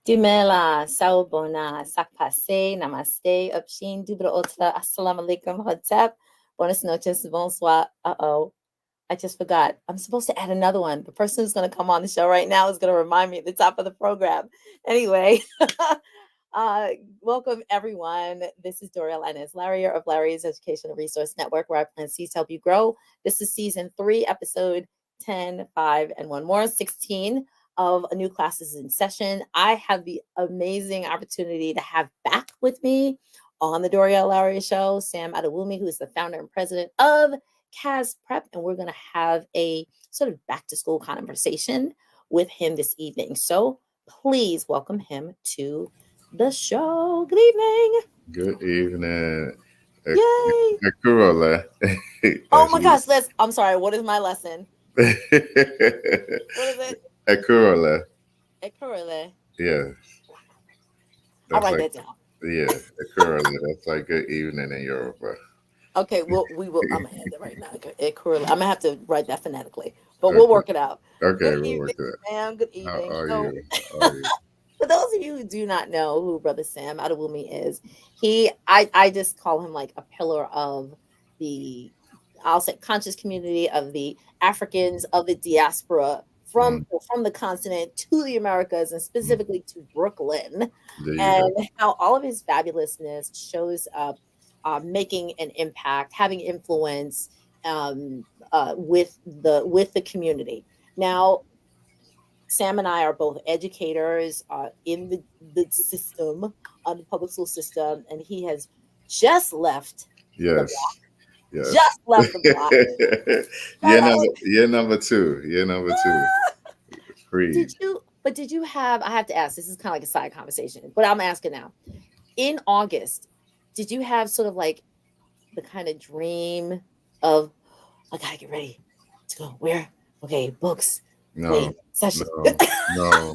Dumela, Saubona, Sakpase, Namaste, Upshin, Dubra Otra, Assalamu alaikum, Hotep, Buenas noches, bonsoir. I just forgot. I'm supposed to add another one. The person who's going to come on the show right now is going to remind me at the top of the program. Anyway, welcome everyone. This is Doriel and Larrier of Larry's Educational Resource Network, where I plant seeds to help you grow. This is season 3, episode 10, 5, and one more, 16 of a new classes in session. I have the amazing opportunity to have back with me on the Doriel Larrier Show, Sam Adewumi, who is the founder and president of CAS Prep, and we're going to have a sort of back to school conversation with him this evening. So please welcome him to the show. Good evening. Good evening. Yay. Akurole. Oh my gosh, I'm sorry. What is my lesson? What is it? Akurole. Akurole. Yeah. I'll write that down. Yeah, Akurole. That's like good evening in Yoruba. Okay, well, we will. I'm gonna have that right now. I'm gonna have to write that phonetically, but we'll work it out. Okay, good we'll evening, work it out. Sam. Good evening. How are you? For those of you who do not know who Brother Sam Adewumi is, I just call him like a pillar of the, I'll say, conscious community of the Africans of the diaspora from the continent to the Americas, and specifically to Brooklyn, and how all of his fabulousness shows up. Making an impact, having influence with the community. Now, Sam and I are both educators in the system, the public school system, and he has just left. Yes. Just left the block. Year number two. Free. Did you have? I have to ask. This is kind of like a side conversation, but I'm asking now. In August, did you have sort of like the kind of dream of, I gotta get ready to go where? Okay, books. No, session. No.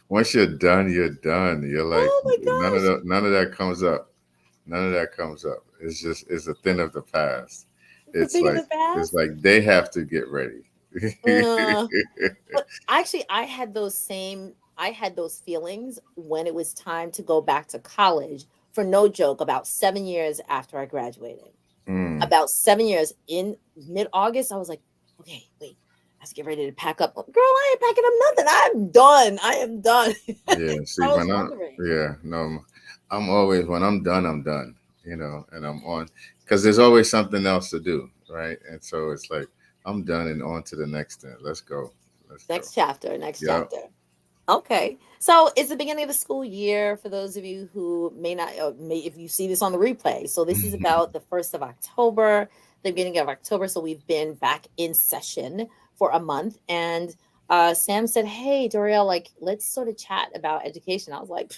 Once you're done, you're done. You're like, oh my gosh. None of that comes up. It's a thing of the past. It's like they have to get ready. But actually, I had those feelings when it was time to go back to college. For no joke, about 7 years after I graduated, about 7 years in mid-August, I was like, okay, wait, I have to get ready to pack up. Girl, I ain't packing up nothing. I'm done. I am done. Yeah, see, I'm always, when I'm done, and I'm on, because there's always something else to do, right? And so it's like, I'm done and on to the next thing. Let's go. Next chapter. Okay, so it's the beginning of the school year for those of you who may not, if you see this on the replay. So this is about the 1st of October, the beginning of October. So we've been back in session for a month. And Sam said, hey, Doriel, like, let's sort of chat about education. I was like,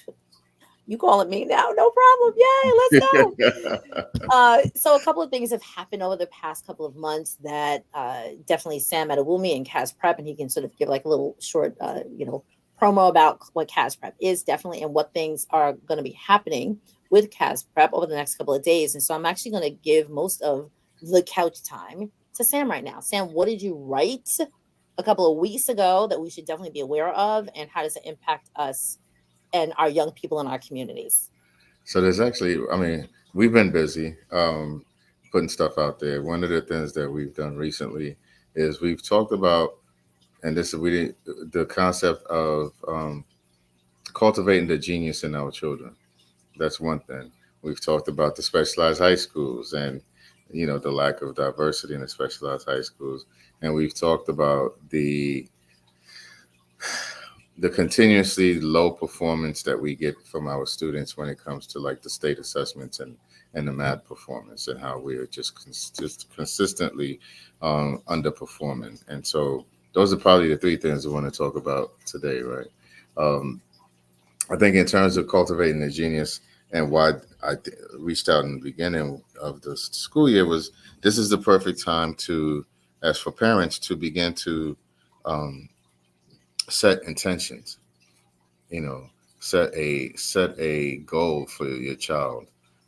you calling me now? No problem. Yay, let's go. So a couple of things have happened over the past couple of months that definitely Sam Adewumi and CAS Prep, and he can sort of give like a little short, promo about what CAS Prep is definitely and what things are going to be happening with CAS Prep over the next couple of days. And so I'm actually going to give most of the couch time to Sam right now. Sam, what did you write a couple of weeks ago that we should definitely be aware of, and how does it impact us and our young people in our communities? So there's actually, we've been busy putting stuff out there. One of the things that we've done recently is we've talked about, and the concept of cultivating the genius in our children. That's one thing. We've talked about the specialized high schools and, the lack of diversity in the specialized high schools. And we've talked about the continuously low performance that we get from our students when it comes to like the state assessments and the math performance, and how we are just consistently underperforming. And so those are probably the 3 things we want to talk about today, right? I think in terms of cultivating the genius, and why I reached out in the beginning of the school year, was this is the perfect time to, as for parents, to begin to set intentions, set a goal for your child.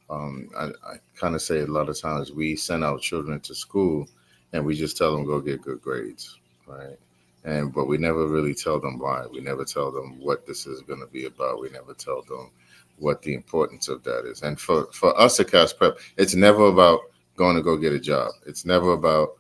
I kind of say a lot of times we send our children to school and we just tell them go get good grades, right? but we never really tell them why. We never tell them what this is going to be about. We never tell them what the importance of that is. And for us at CAS Prep, it's never about going to go get a job. It's never about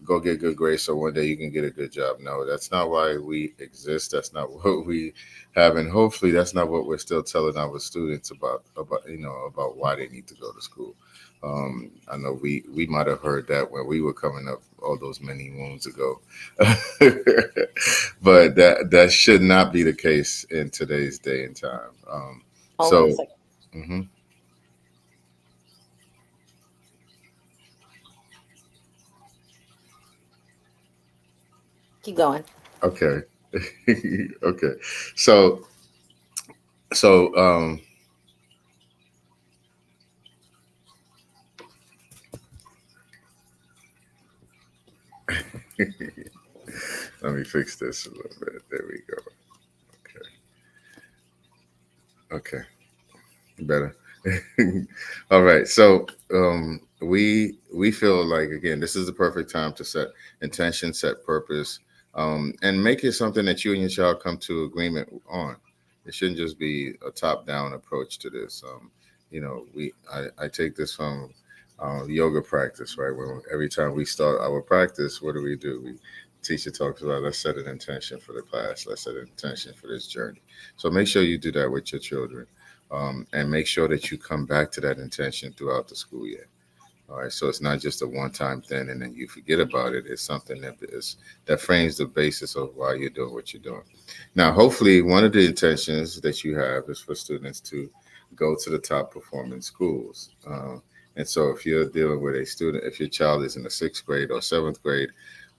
go get good grades so one day you can get a good job. No, that's not why we exist. That's not what we have, and hopefully that's not what we're still telling our students about about why they need to go to school. I know we might have heard that when we were coming up all those many moons ago, but that should not be the case in today's day and time. Hold on a So, second. mhm, Keep going. okay, okay. So so let me fix this a little bit. There we go. Okay. Okay. Better. All right. So we feel like again, this is the perfect time to set intention, set purpose, and make it something that you and your child come to agreement on. It shouldn't just be a top-down approach to this. I take this from yoga practice, right? When every time we start our practice, what do? We teacher talks about let's set an intention for the class, let's set an intention for this journey. So make sure you do that with your children, and make sure that you come back to that intention throughout the school year. All right, so it's not just a one-time thing and then you forget about it. It's something that frames the basis of why you're doing what you're doing. Now, hopefully, one of the intentions that you have is for students to go to the top performing schools. And so, if you're dealing with a student, if your child is in the sixth grade or seventh grade,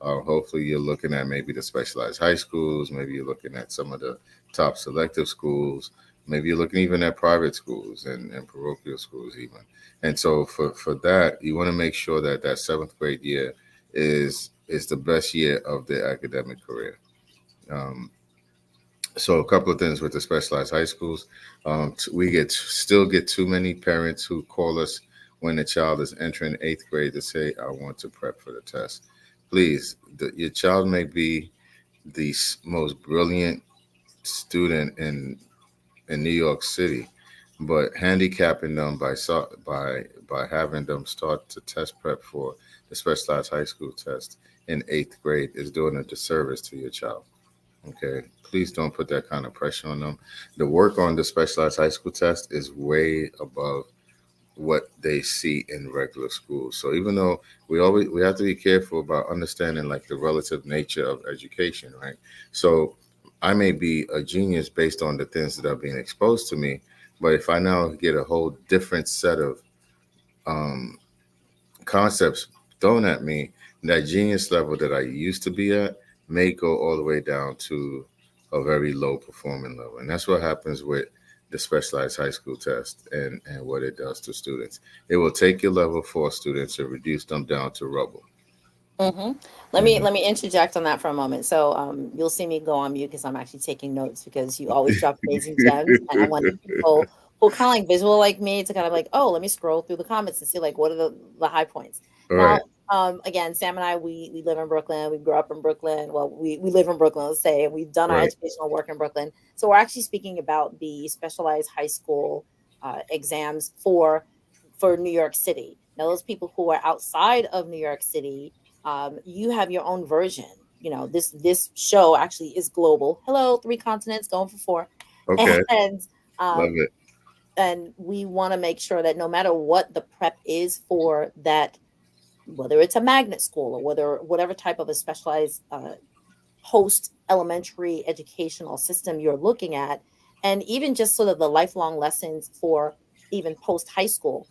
hopefully you're looking at maybe the specialized high schools. Maybe you're looking at some of the top selective schools. Maybe you're looking even at private schools and parochial schools even. And so for that, you want to make sure that that seventh grade year is the best year of their academic career. Um, so a couple of things with the specialized high schools, we still get too many parents who call us when the child is entering eighth grade to say, "I want to prep for the test." Please, your child may be the most brilliant student in New York City, but handicapping them by having them start to test prep for the specialized high school test in eighth grade is doing a disservice to your child. Okay, please don't put that kind of pressure on them. The work on the specialized high school test is way above what they see in regular schools. So even though we have to be careful about understanding like the relative nature of education, right? So I may be a genius based on the things that are being exposed to me, but if I now get a whole different set of um, concepts thrown at me, that genius level that I used to be at may go all the way down to a very low performing level. And that's what happens with the specialized high school test and what it does to students. It will take your level four students and reduce them down to rubble. Mm-hmm. Hmm. Let me interject on that for a moment. So you'll see me go on mute because I'm actually taking notes because you always drop amazing gems, and I want the people who kind of like visual like me to kind of like, oh, let me scroll through the comments and see like what are the high points. All right. Now, again, Sam and I we live in Brooklyn. We grew up in Brooklyn. Well, we live in Brooklyn, let's say, and we've done our Right. educational work in Brooklyn. So we're actually speaking about the specialized high school exams for New York City. Now, those people who are outside of New York City, you have your own version. You know, this show actually is global. Hello, three continents, going for four, Okay. and Love um, it. and we want to make sure that no matter what the prep is for that, whether it's a magnet school or whether whatever type of a specialized post elementary educational system you're looking at, and even just sort of the lifelong lessons for even post high school,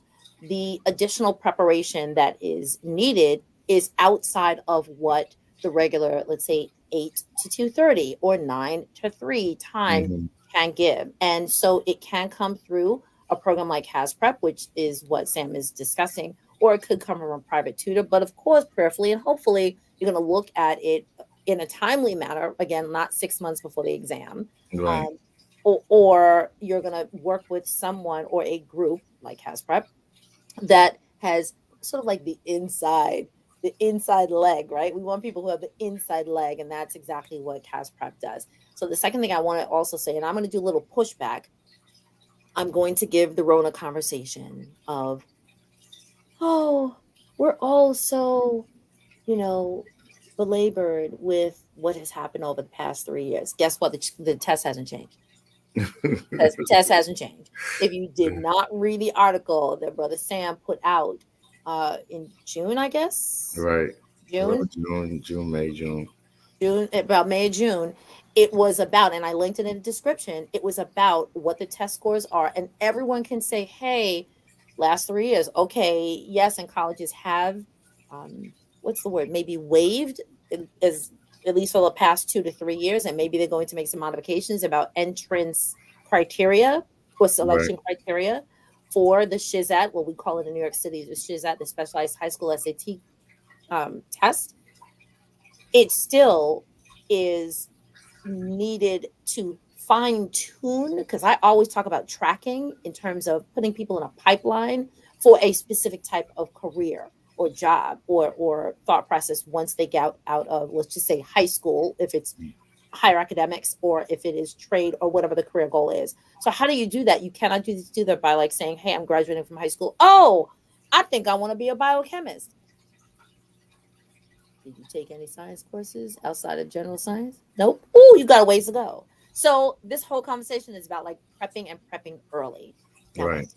the additional preparation that is needed is outside of what the regular, let's say, 8 to 2:30 or 9 to 3 time Hmm. can give. And so it can come through a program like CAS Prep, which is what Sam is discussing, or it could come from a private tutor. But of course, prayerfully and hopefully, you're going to look at it in a timely manner, again, not 6 months before the exam, Right. um, or you're going to work with someone or a group like CAS Prep that has sort of like the inside the inside leg, right? We want people who have the inside leg, and that's exactly what CAS Prep does. So the second thing I want to also say, and I'm going to do a little pushback, I'm going to give the Rona conversation of, oh, we're all so, you know, belabored with what has happened over the past 3 years. Guess what? The test hasn't changed. Because the test hasn't changed. If you did not read the article that Brother Sam put out in June, I guess, Right. June, May, June. about May, June, it was about, and I linked it in the description, it was about what the test scores are. And everyone can say, hey, last 3 years, okay, yes, and colleges have, um, what's the word, maybe waived, as at least for the past 2 to 3 years, and maybe they're going to make some modifications about entrance criteria or Right. selection criteria for the SHIZAT, what we call it in New York City, the SHIZAT, the Specialized High School SAT test. It still is needed to fine tune, because I always talk about tracking in terms of putting people in a pipeline for a specific type of career or job or thought process once they get out of, let's just say, high school, if it's higher academics, or if it is trade or whatever the career goal is. So how do you do that? You cannot do that by like saying, hey, I'm graduating from high school, oh, I think I want to be a biochemist. Did you take any science courses outside of general science? Nope. Ooh, you got a ways to go. So this whole conversation is about like prepping and prepping early. Now what? Right.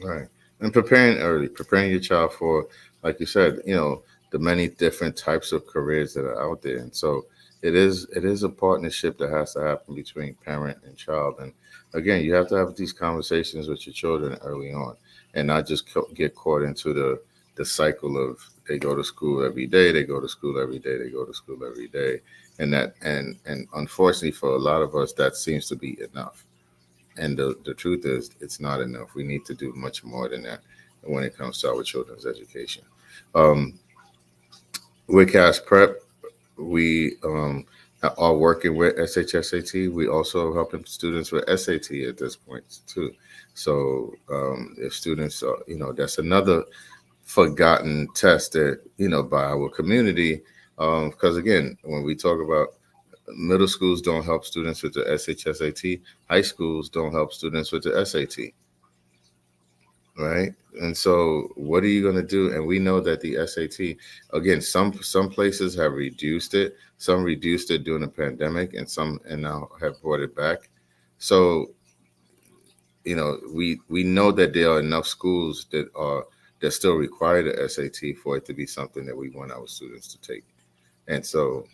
Right. And preparing early, preparing your child for, like you said, the many different types of careers that are out there. And so it is a partnership that has to happen between parent and child. And again, you have to have these conversations with your children early on, and not just get caught into the cycle of they go to school every day, they go to school every day, they go to school every day. And and unfortunately for a lot of us, that seems to be enough. And the truth is, it's not enough. We need to do much more than that when it comes to our children's education. Um, with CAS Prep, we are working with SHSAT. We also helping students with SAT at this point too. So if students are, that's another forgotten test that, by our community. Because again, when we talk about middle schools don't help students with the SHSAT, high schools don't help students with the SAT, right? And so, what are you going to do? And we know that the SAT, again, some places have reduced it. Some reduced it during the pandemic, and some and now have brought it back. So, we know that there are enough schools that still require the SAT for it to be something that we want our students to take. And so,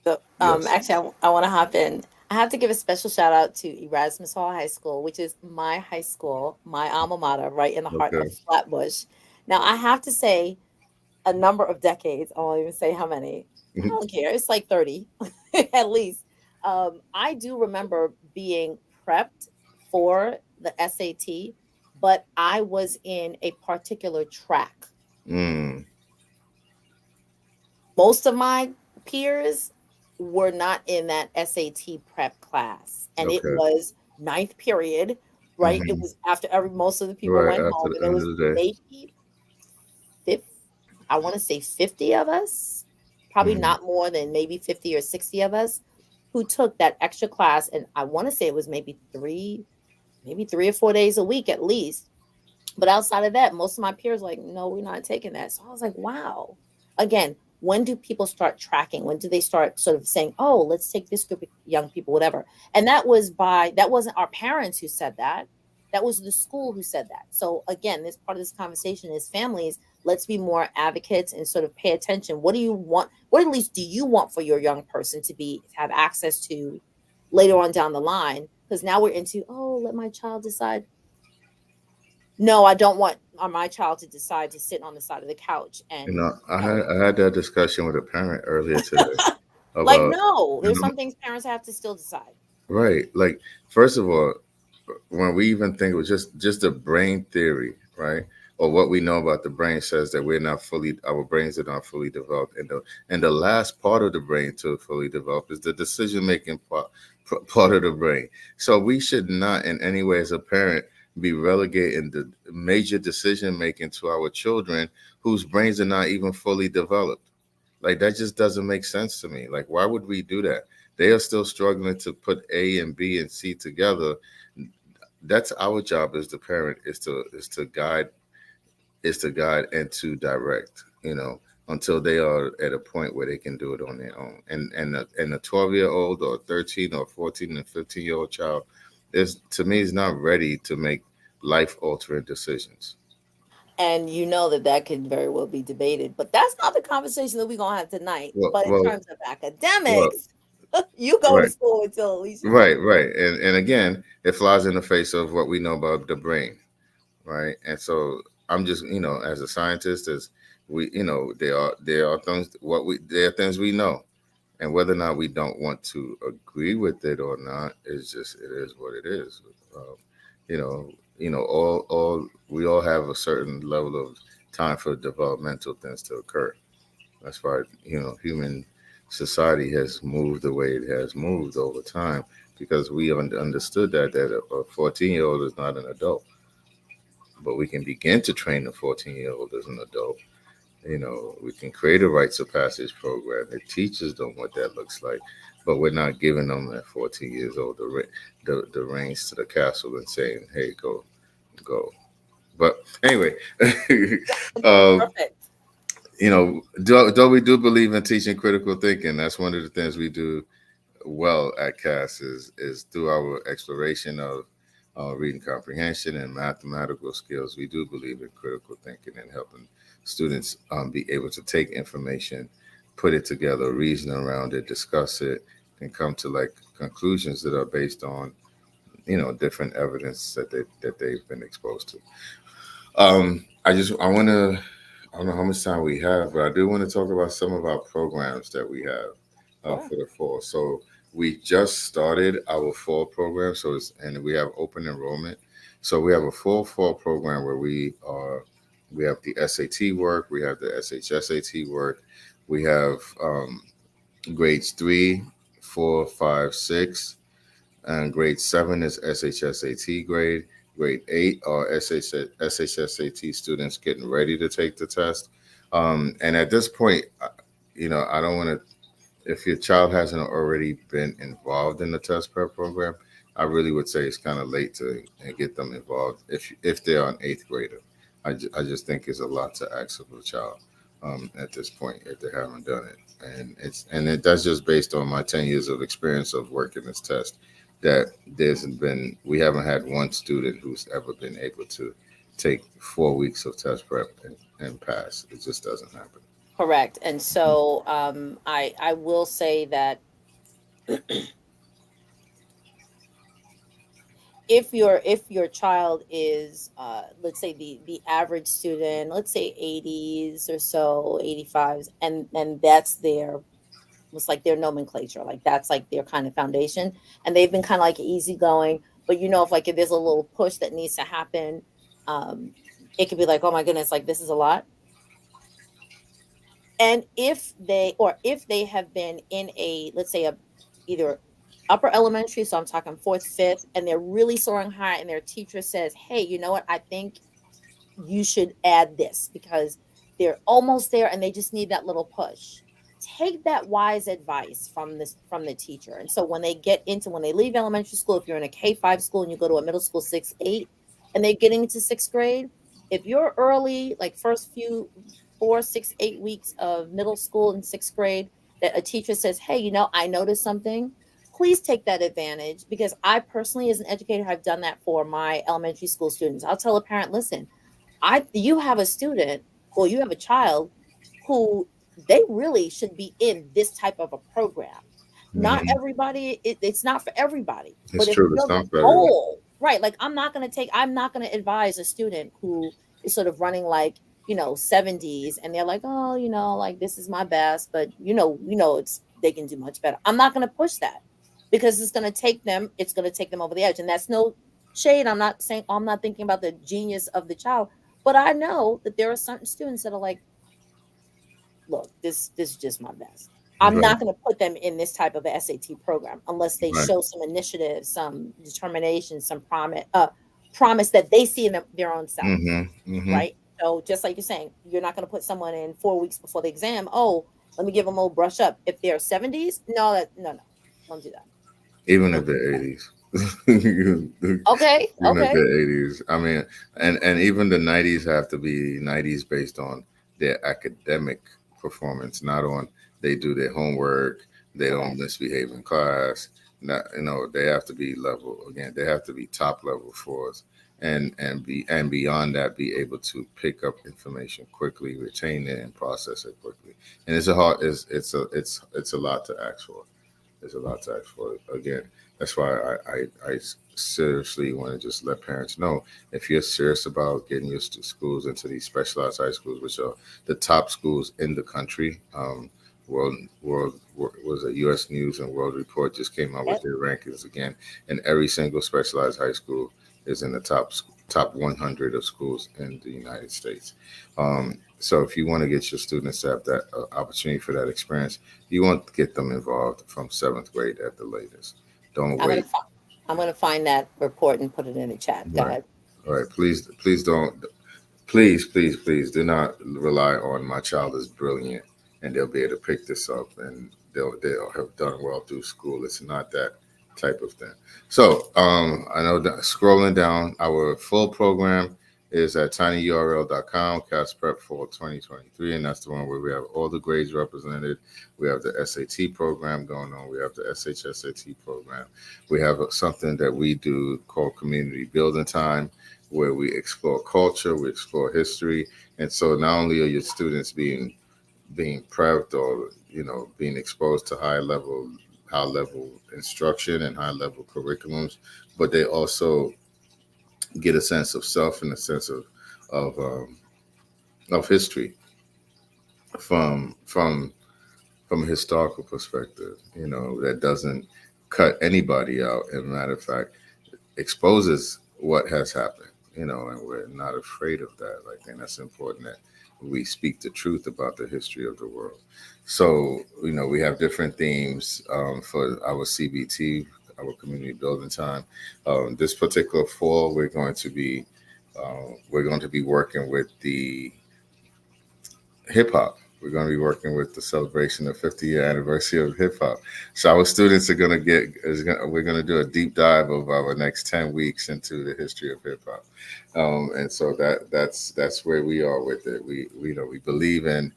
So, yes, actually, I want to hop in. I have to give a special shout out to Erasmus Hall High School, which is my high school, my alma mater, right in the heart okay, of Flatbush. Now, I have to say, a number of decades, I won't even say how many. I don't care. It's like 30 at least. I do remember being prepped for the SAT, but I was in a particular track. mm, Most of my peers were not in that SAT prep class, and it okay, was ninth period, right? It hmm, was after most of the people right went after home, the and there end was of the day. maybe 50, I want to say 50 of us, probably Hmm. not more than maybe 50 or 60 of us who took that extra class. And I want to say it was maybe 3 or 4 days a week at least. But outside of that, most of my peers were like, no, we're not taking that. So I was like, wow. Again, when do people start tracking? When do they start sort of saying, oh, let's take this group of young people, whatever? And that wasn't our parents who said that. That was the school who said that. So again, this part of this conversation is families. Let's be more advocates and sort of pay attention. What do you want? What at least do you want for your young person to have access to later on down the line? Because now we're into, oh, let my child decide. No, I don't want my child to decide to sit on the side of the couch and, I you know, had that discussion with a parent earlier today like, about, no, you there's know, some things parents have to still decide. right. Like, first of all, when we even think it was just the brain theory, right? Or what we know about the brain says that our brains are not fully developed, and the last part of the brain to fully develop is the decision making part of the brain. So we should not in any way as a parent be relegating the major decision making to our children whose brains are not even fully developed. Like that just doesn't make sense to me. Like, why would we do that? They are still struggling to put A and B and C together. That's our job as the parent, is to guide and to direct, until they are at a point where they can do it on their own. And a 12-year-old or 13 or 14 and 15-year-old child is, to me, is not ready to make life altering decisions. And you know that that could very well be debated, but that's not the conversation that we're gonna have tonight. Well, But in well, terms of well, academics, you go to right, school until at least you're right, 20. right. And again, it flies in the face of what we know about the brain, right? And so I'm just, as a scientist, as we, there are things there are things we know, and whether or not we don't want to agree with it or not is just, it is what it is. Um, you know, all we all have a certain level of time for developmental things to occur. That's why human society has moved the way it has moved over time, because we understood that a 14-year-old is not an adult, but we can begin to train a 14-year-old as an adult. We can create a rites of passage program that teaches them what that looks like, but we're not giving them at 14 years old the reins to the castle and saying, "Hey, go." But anyway, uh, Perfect. though we do believe in teaching critical thinking, that's one of the things we do well at CAS is through our exploration of reading comprehension and mathematical skills. We do believe in critical thinking and helping students be able to take information, put it together, reason around it, discuss it, and come to like conclusions that are based on different evidence that they've been exposed to. I want to. I don't know how much time we have, but I do want to talk about some of our programs that we have Sure. for the fall. So we just started our fall program, and we have open enrollment. So we have a full fall program where we have the SAT work, we have the SHSAT work, we have grades 3, 4, 5, 6, and grade 7 is SHSAT grade. Grade 8 are SHSAT students getting ready to take the test. And at this point, I don't want to, if your child hasn't already been involved in the test prep program, I really would say it's kind of late to get them involved if they're an eighth grader. I just think it's a lot to ask of a child at this point if they haven't done it. That's just based on my 10 years of experience of working this test. That we haven't had one student who's ever been able to take 4 weeks of test prep and pass. It just doesn't happen. Correct. And so I will say that if your child is let's say the average student, let's say 80s or so, 85s, and that's their, was like their nomenclature, like that's like their kind of foundation, and they've been kind of like easygoing. But if there's a little push that needs to happen, um it could be like, oh my goodness, like this is a lot. And if they have been in a, let's say, a either upper elementary, so I'm talking fourth, fifth, and they're really soaring high, and their teacher says, hey, you know what, I think you should add this because they're almost there and they just need that little push. Take that wise advice from the teacher. And so when they leave elementary school, if you're in a K-5 school and you go to a middle school 6, 8, and they're getting into sixth grade, if you're early, like first few 4, 6, 8 weeks of middle school and sixth grade, that a teacher says, hey, I noticed something, please take that advantage. Because I personally, as an educator, have done that for my elementary school students. I'll tell a parent, listen, you have a student, or you have a child who they really should be in this type of a program. Not Hmm. everybody, it's not for everybody. It's But if true. It's your not for everyone. goal, right, like I'm not going to advise a student who is sort of running like, 70s, and they're like, oh, like this is my best, but it's, they can do much better. I'm not going to push that because it's going to take them over the edge. And that's no shade. I'm not thinking about the genius of the child, but I know that there are certain students that are like, look, this is just my best. I'm Right. not going to put them in this type of a SAT program unless they Right. show some initiative, some determination, some promise that they see in their own self, Mm-hmm. right? So just like you're saying, you're not going to put someone in 4 weeks before the exam. Oh, let me give them a little brush up. If they're 70s, no, no, don't do that. Even Don't if do they're that. 80s. Okay, Even if okay, they're 80s. I mean, and even the 90s have to be 90s based on their academic performance, not on they do their homework, they don't correct. misbehave in class. Not, they have to be level again. They have to be top level for us, and beyond that, be able to pick up information quickly, retain it, and process it quickly. And it's a lot to ask for. There's a lot to ask for. Again, that's why I seriously want to just let parents know, if you're serious about getting your schools into these specialized high schools, which are the top schools in the country. Was a U.S. News and World Report just came out with Yep. their rankings again, and every single specialized high school is in the top 100 of schools in the United States. So if you want to get your students to have that opportunity for that experience, you want to get them involved from seventh grade at the latest. Don't I'm gonna wait. fi- I'm gonna find that report and put it in the chat. Go Right. ahead. All right. Please don't. Please do not rely on my child is brilliant and they'll be able to pick this up and they'll have done well through school. It's not that type of thing. So I know that scrolling down, our full program is at tinyurl.com, CAS Prep for 2023, and that's the one where we have all the grades represented. We have the SAT program going on. We have the SHSAT program. We have something that we do called community building time, where we explore culture, we explore history, and so not only are your students being prepped or being exposed to high level instruction and high level curriculums, but they also get a sense of self and a sense of of history from from a historical perspective. That doesn't cut anybody out. As a matter of fact, exposes what has happened, and we're not afraid of that. I think that's important that we speak the truth about the history of the world. So, we have different themes for our CBT, our community building time. This particular fall, we're going to be working with the hip hop. We're going to be working with the celebration of 50-year anniversary of hip hop. So our students are going to we're going to do a deep dive of our next 10 weeks into the history of hip hop. And so that's where we are with it. We believe in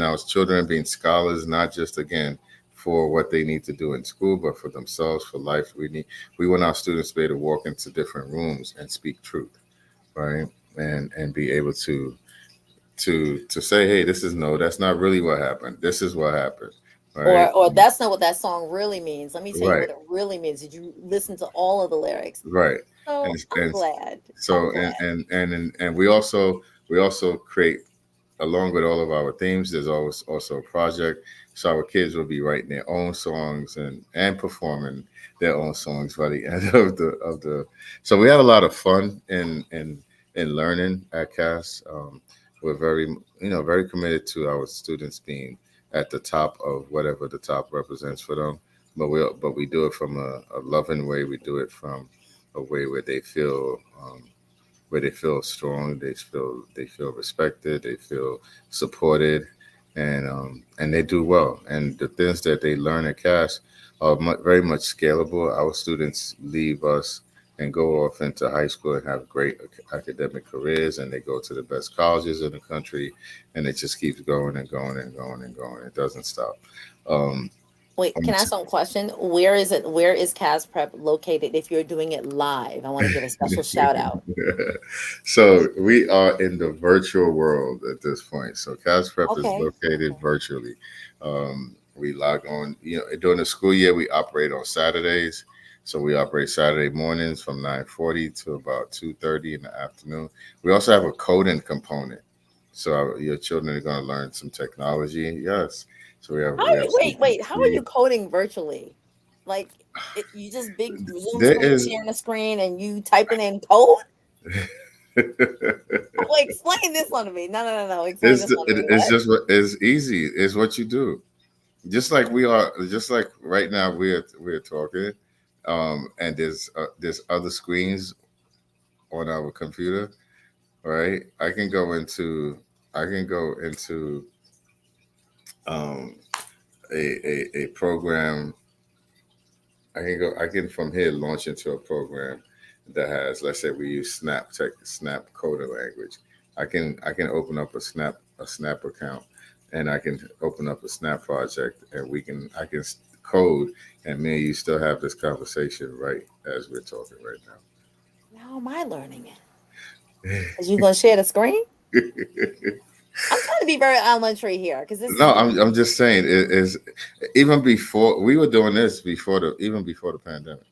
our children being scholars, not just again for what they need to do in school, but for themselves, for life. We want our students to be able to walk into different rooms and speak truth, right? And be able to say, hey, this is no, that's not really what happened. This is what happened, right? Or that's not what that song really means. Let me tell you Right, what it really means. Did you listen to all of the lyrics? right. So I'm And glad. I'm so glad. and we also create, along with all of our themes, there's always also a project. So our kids will be writing their own songs and performing their own songs by the end of the. So we have a lot of fun in learning at CAS. We're very committed to our students being at the top of whatever the top represents for them. But we do it from a loving way. We do it from a way where they feel strong, they feel respected, they feel supported, and they do well. And the things that they learn at CAS are very much scalable. Our students leave us and go off into high school and have great academic careers, and they go to the best colleges in the country, and it just keeps going and going and going and going. It doesn't stop. Um, Wait, can I ask one question? Where is it? Where is CAS Prep located? If you're doing it live, I want to give a special shout out. So we are in the virtual world at this point. So CAS Prep is Okay. located Okay. virtually. We log on, during the school year, we operate on Saturdays. So we operate Saturday mornings from 9:40 to about 2:30 in the afternoon. We also have a coding component. So your children are going to learn some technology. Yes. So we have Wait. How are CPT. you coding virtually? Like you just big Zoom There screen, is sharing the screen, and you typing in code? Wait, explain this one to me. No. Explain this one to me. it's What? just what is easy. It's what you do. Just like we are, just like right now we're talking. And there's other screens on our computer, right? I can go into um, a program. I can from here launch into a program that has, let's say we use Snap coder language. I can open up a Snap account, and I can open up a Snap project, and I can code, and me and you still have this conversation right as we're talking right How am I learning it? Is you gonna share the screen? now. I'm trying to be very elementary here because this is No, new. I'm just saying it is even before we were doing this before the pandemic.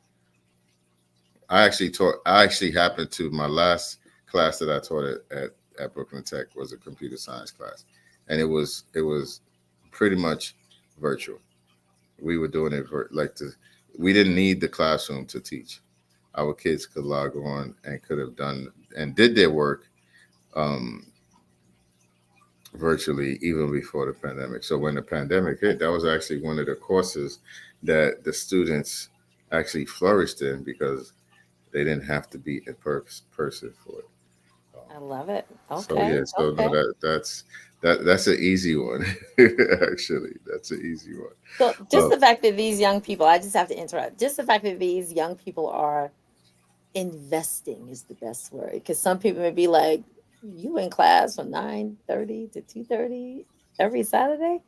I actually happened to my last class that I taught at Brooklyn Tech was a computer science class. And it was pretty much virtual. We were doing it we didn't need the classroom to teach. Our kids could log on and could have done and did their work um, virtually even before the pandemic. So when the pandemic hit, that was actually one of the courses that the students actually flourished in because they didn't have to be in person for it. I love it. So Okay, yeah, so no, okay. that's an easy one. Actually, that's an easy one. So just Uh, the fact that these young people, I just have to interrupt. Just the fact that these young people are investing is the best word because some people may be like, "You in class from 9:30 to 2:30 every Saturday."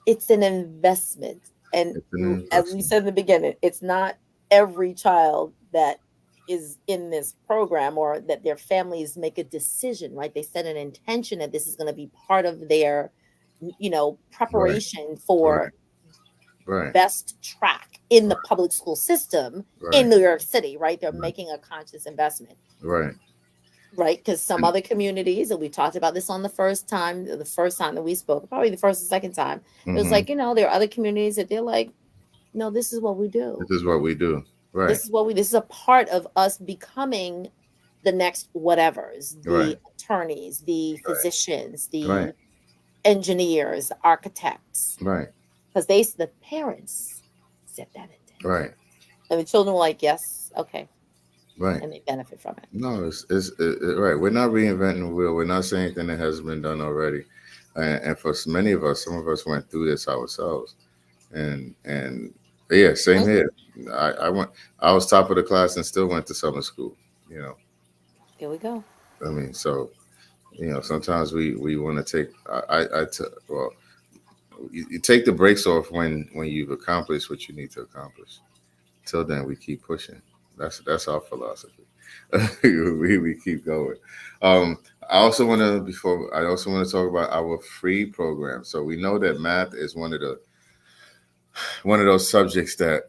It's an investment, and it's an as we investment. said in the beginning, it's not every child that is in this program or that their families make a decision, right? They set an intention that this is going to be part of their, Right, preparation for right, right, best track in the right, public school system right, in New York City, right? They're right, making a conscious investment, right. right? Because some And, other communities, and we talked about this on the first time that we spoke, probably the first and second time, it was hmm like, there are other communities that they're like, no, this is what we do. this is what we do. Right, This is a part of us becoming the next whatevers, right, the attorneys, the right, physicians, right, the engineers, the architects, right, because the parents set that intention. right, And the children were like, yes, okay. right. And they benefit from it. No, right. We're not reinventing the wheel. We're not saying anything that hasn't been done already. And for many of us, some of us went through this ourselves. And yeah, same Mhm. here. I was top of the class and still went to summer school. You know, Here we go. I mean, so sometimes we want to take well, you take the brakes off when you've accomplished what you need to accomplish. Till then, we keep pushing. That's our philosophy. we keep going. Um, I also want to talk about our free program. So we know that math is one of those subjects that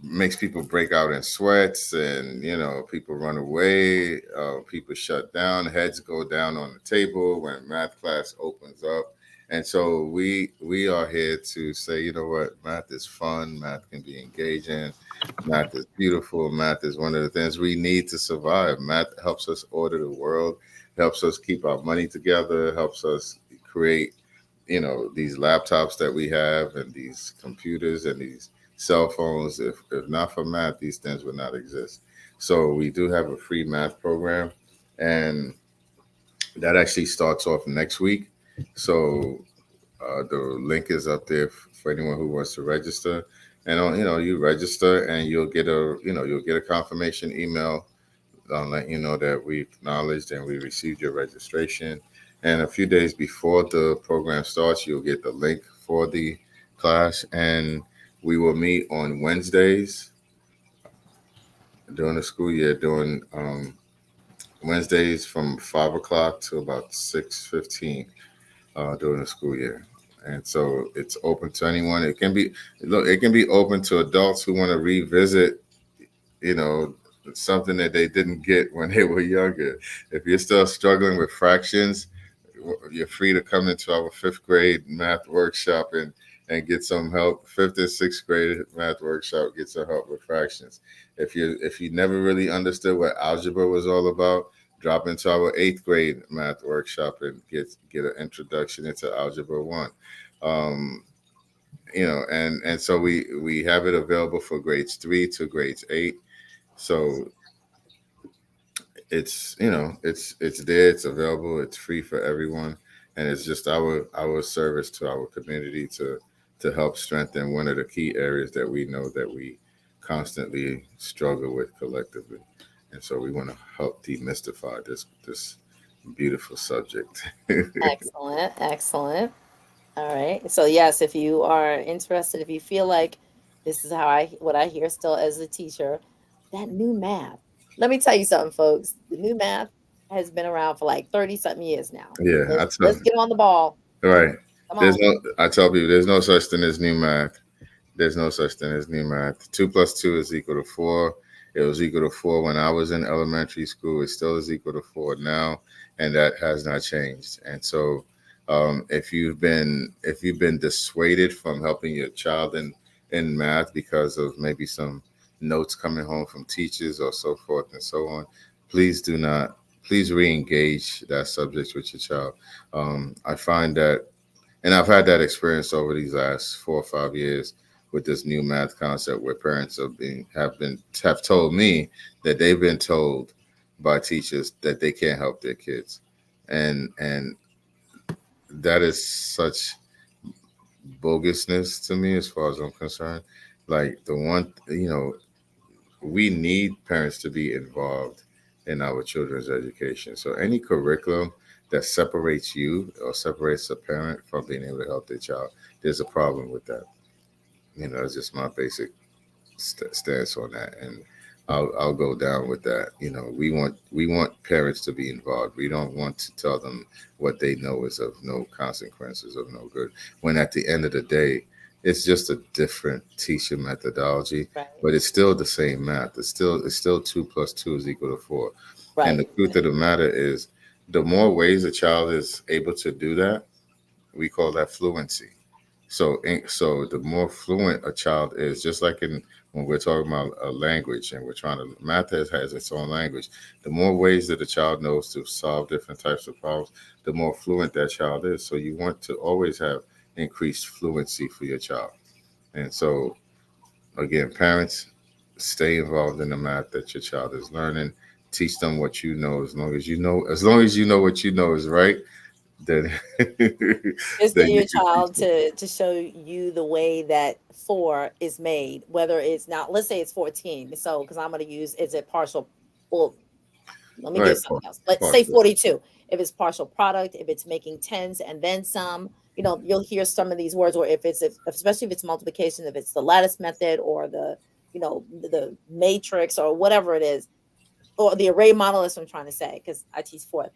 makes people break out in sweats, and people run away, people shut down, heads go down on the table when math class opens up. And so we are here to say, you know what, math is fun, math can be engaging, math is beautiful, math is one of the things we need to survive. Math helps us order the world, helps us keep our money together, helps us create these laptops that we have, and these computers and these cell phones. If not for math, these things would not exist. So we do have a free math program, and that actually starts off next week. So the link is up there for anyone who wants to register. And you register, and you'll get a confirmation email letting you know that we acknowledged and we received your registration. And a few days before the program starts, you'll get the link for the class, and we will meet on Wednesdays during the school year, during Wednesdays from 5 o'clock to about 6:15 during the school year. And so it's open to anyone. It can be open to adults who want to revisit you know, something that they didn't get when they were younger. If you're still struggling with fractions, you're free to come into our fifth grade math workshop and get some help. Fifth and sixth grade math workshop, get some help with fractions. If you never really understood what algebra was all about, drop into our eighth grade math workshop and get an introduction into algebra 1. Um, And so we have it available for grades 3 to grades 8. So it's there, it's available, it's free for everyone, and it's just our service to our community to help strengthen one of the key areas that we know that we constantly struggle with collectively. And so we want to help demystify this beautiful subject. Excellent, excellent. All right. So yes, if you are interested, if you feel like this is how what I hear still as a teacher, that new math. Let me tell you something, folks. The new math has been around for like 30 something years now. Yeah, Let's get on the ball. right. Come on. I tell people there's no such thing as new math. There's no such thing as new math. 2 plus 2 is equal to 4. It was equal to 4 when I was in elementary school. It still is equal to 4 now, and that has not changed. And so, if you've been dissuaded from helping your child in math because of maybe some notes coming home from teachers or so forth and so on, please do not. Please re-engage that subject with your child. I find that, and I've had that experience over these last 4 or 5 years with this new math concept where parents have told me that they've been told by teachers that they can't help their kids, and that is such bogusness to me as far as I'm concerned. Like we need parents to be involved in our children's education. So any curriculum that separates you or separates a parent from being able to help their child, there's a problem with that. It's just my basic stance on that, and I'll go down with that. We want parents to be involved. We don't want to tell them what they know is of no consequences, of no good. When at the end of the day, it's just a different teaching methodology, Right. but it's still the same math. It's still 2 plus 2 is equal to 4. And the Right. truth of the matter is, the more ways a child is able to do that, we call that fluency. So the more fluent a child is, just like in when we're talking about a language and we're trying to math has its own language. The more ways that a child knows to solve different types of problems, the more fluent that child is. So you want to always have increased fluency for your child. And so again, parents, stay involved in the math that your child is learning. Teach them what you know. As long as you know what you know is right, then Just then get you your can teach child them. to show you the way that four is made, whether it's now, let's say it's 14. So, because I'm going to use, is it partial? Well, let me Right, give something else. Let's say partial. 42. If it's partial product, if it's making tens and then some, you'll hear some of these words, or especially if it's multiplication, if it's the lattice method or the matrix or whatever it is, or the array model is what I'm trying to say, because I teach fourth.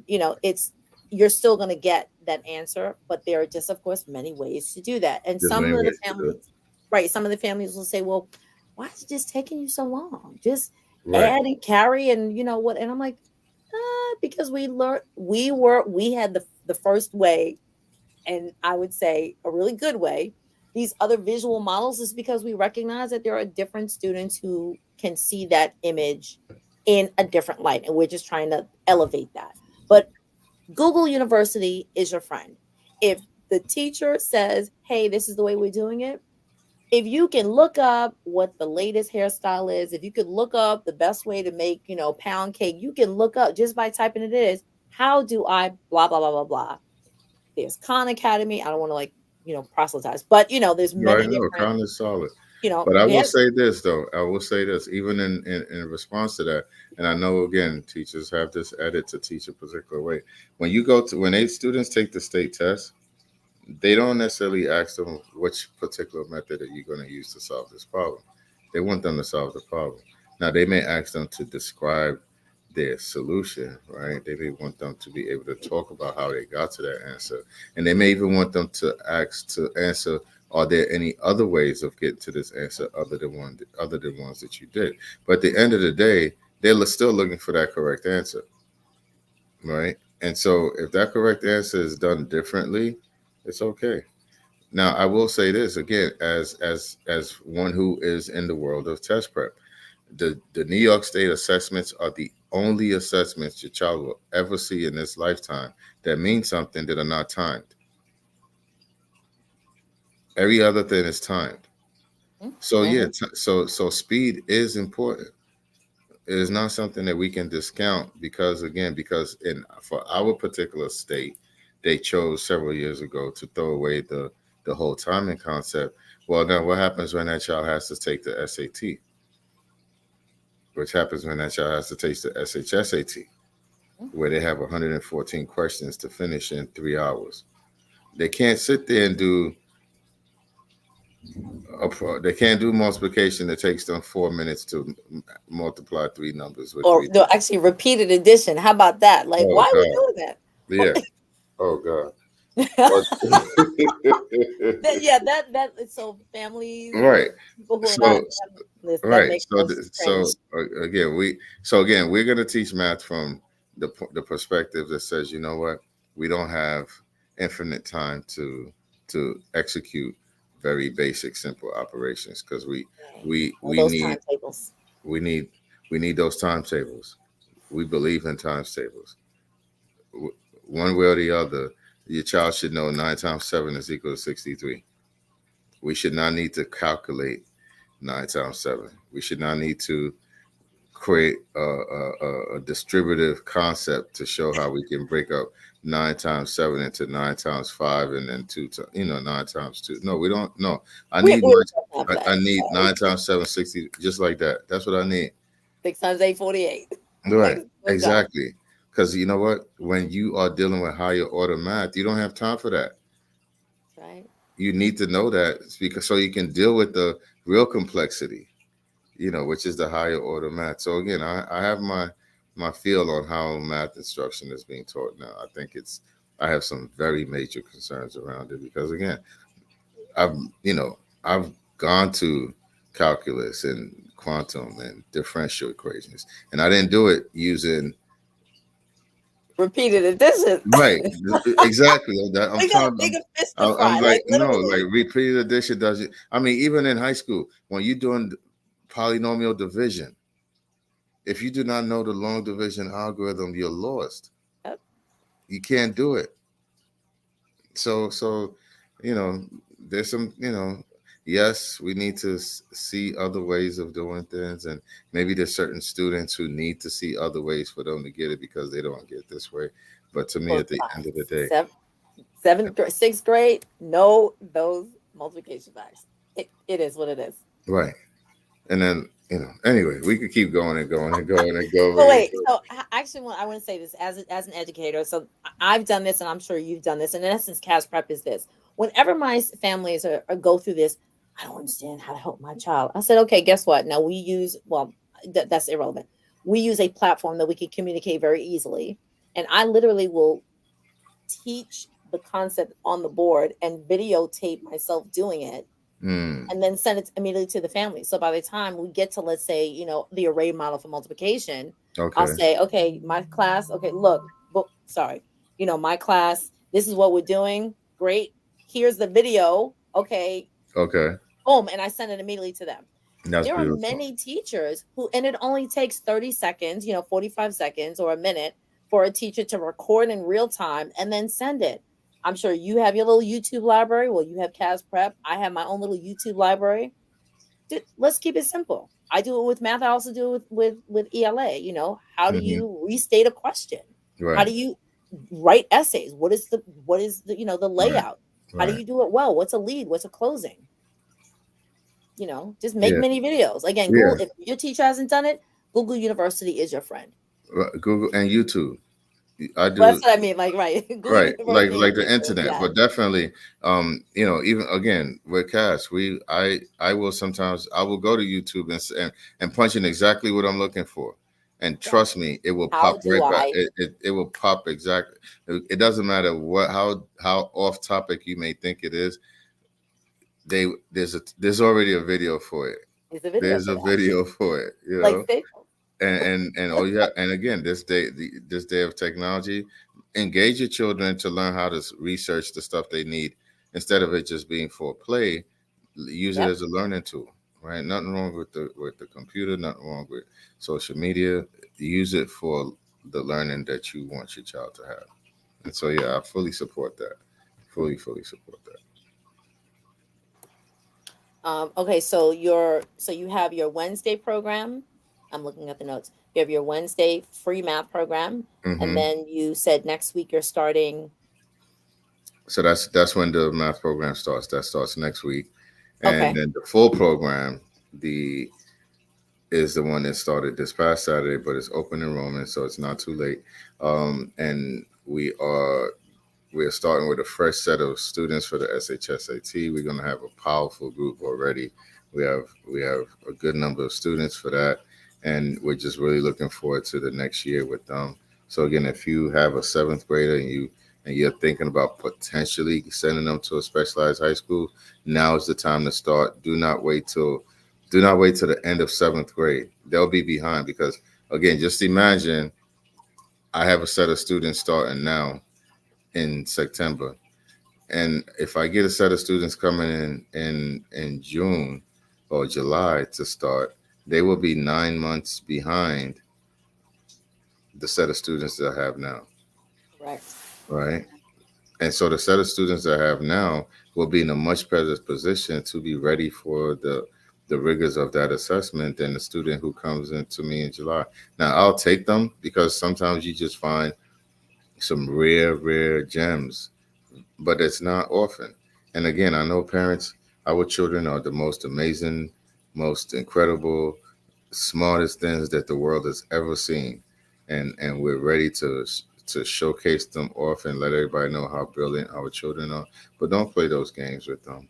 It's you're still going to get that answer, but there are just, of course, many ways to do that. And There's some many of the ways to do it. families, right? Some of the families will say, "Well, why is it just taking you so long? Just Right. add and carry, and you know what?" And I'm like, because we learned, we had the first way, and I would say a really good way. These other visual models is because we recognize that there are different students who can see that image in a different light, and we're just trying to elevate that. But Google University is your friend. If the teacher says, "Hey, this is the way we're doing it," if you can look up what the latest hairstyle is, if you could look up the best way to make, pound cake, you can look up just by typing it is, how do I blah blah blah blah blah. There's Khan Academy. I don't want to proselytize, but there's Right. many No, different, kind of solid. But I will yeah, say this though. I will say this, even in response to that, and I know again, teachers have this edit to teach a particular way. When eight students take the state test, they don't necessarily ask them which particular method are you going to use to solve this problem. They want them to solve the problem. Now they may ask them to describe their solution, right? They may want them to be able to talk about how they got to that answer. And they may even want them to ask to answer, are there any other ways of getting to this answer other than ones that you did? But at the end of the day, they're still looking for that correct answer, right? And so if that correct answer is done differently, it's okay. Now, I will say this again, as one who is in the world of test prep, the New York State assessments are the only assessments your child will ever see in this lifetime that mean something that are not timed. Every other thing is timed. So yeah, Mm-hmm. so speed is important. It is not something that we can discount because again, because in for our particular state, they chose several years ago to throw away the whole timing concept. Well, then what happens when that child has to take the SAT? Which happens when that child has to take the SHSAT, where they have 114 questions to finish in 3 hours. They can't sit there and do they can't do multiplication that takes them 4 minutes to multiply three numbers with Or three. no, actually repeated addition. How about that? Like, Oh why are we God, doing yeah. Oh God. But yeah, that so families right. and people who are not So in this that right. makes So us so cringe. again, again we're going to teach math from the perspective that says, you know what, we don't have infinite time to execute very basic simple operations because Right. we All we those need timetables. we need we need those timetables. We believe in timetables. One way or the other, your child should know 9 times 7 is equal to 63. We should not need to calculate 9 times 7. We should not need to create a distributive concept to show how we can break up 9 times 7 into 9 times 5 and then 9 times 2. No, we don't. No, I We need we don't have I that. need Sorry. 9 times 7 60 just like that. That's what I need. 6 times 8, 48. Right, Like, let's go. exactly. Because you know what? When you are dealing with higher order math, you don't have time for that. Right. You need to know that because so you can deal with the real complexity, which is the higher order math. So again, I have my feel on how math instruction is being taught now. I have some very major concerns around it because again, I've you know I've gone to calculus and quantum and differential equations, and I didn't do it using Repeated addition. right exactly. I'm We got a trying. bigger fish to I'm fry. like Like no, like literally. repeated addition does it. I mean, even in high school, when you're doing polynomial division, if you do not know the long division algorithm, you're lost. Yep. You can't do it. So, you know, there's some, yes, we need to see other ways of doing things, and maybe there's certain students who need to see other ways for them to get it because they don't get this way. But to me, Well, at the end of the day, sixth grade, know those multiplication facts. It is what it is. right, and then anyway, we could keep going and going and going and But going and wait, going. so actually, I want to say this as an educator. So I've done this, and I'm sure you've done this. And in essence, CAS Prep is this. Whenever my families are go through this, I don't understand how to help my child. I said, okay, guess what? Now we use that's irrelevant. We use a platform that we can communicate very easily, and I literally will teach the concept on the board and videotape myself doing it Mm, and then send it immediately to the family. So by the time we get to, let's say, the array model for multiplication, I'll okay, say, okay, my class, okay, look, sorry, my class, this is what we're doing. Great. Here's the video. Okay, okay, boom. And I send it immediately to them. that's There are beautiful. many teachers and it only takes 30 seconds, 45 seconds or a minute for a teacher to record in real time and then send it. I'm sure you have your little YouTube library. Well, you have CAS Prep. I have my own little YouTube library. Let's keep it simple. I do it with math. I also do it with ELA. How do Hmm. you restate a question? How Right, do you write essays? What is the the right, layout? How do right. you do it well? What's a lead? What's a closing? Just make Yeah, many videos. Again, yeah. Google, if your teacher hasn't done it, Google University is your friend. Google and YouTube. I Well, do that's what I mean. Like, right. Google right, University is like the YouTube. internet, Yeah. but definitely, even again with Cash, I will sometimes I will go to YouTube and punch in exactly what I'm looking for, and Yeah. trust me, it will How pop do right back. I? It will pop exactly. It doesn't matter how off topic you may think it is. There's already a video for it. Is a video There's for a that. video for it. Like Staples. And oh yeah, and again, this day of technology, engage your children to learn how to research the stuff they need instead of it just being for play. Use it Yep. as a learning tool, right? Nothing wrong with the computer, nothing wrong with social media. Use it for the learning that you want your child to have. And so yeah, I fully support that. Fully support that. Okay, so you have your Wednesday program. I'm looking at the notes. You have your Wednesday free math program, and Hmm. then you said next week you're starting. So that's when the math program starts. That starts next week, and Okay, then the full program, the is the one that started this past Saturday, but it's open enrollment, so it's not too late. And we're starting with a fresh set of students for the SHSAT. We're going to have a powerful group already. We have a good number of students for that, and we're just really looking forward to the next year with them. So again, if you have a seventh grader and you're thinking about potentially sending them to a specialized high school, now is the time to start. Do not wait till the end of seventh grade. They'll be behind because again, just imagine I have a set of students starting now in September. And if I get a set of students coming in June or July to start, they will be 9 months behind the set of students that I have now, correct. right? And so the set of students that I have now will be in a much better position to be ready for the rigors of that assessment than the student who comes into me in July. Now I'll take them because sometimes you just find some rare gems, but it's not often. And again, I know parents, our children are the most amazing, most incredible, smartest things that the world has ever seen, and we're ready to showcase them off and let everybody know how brilliant our children are. But don't play those games with them.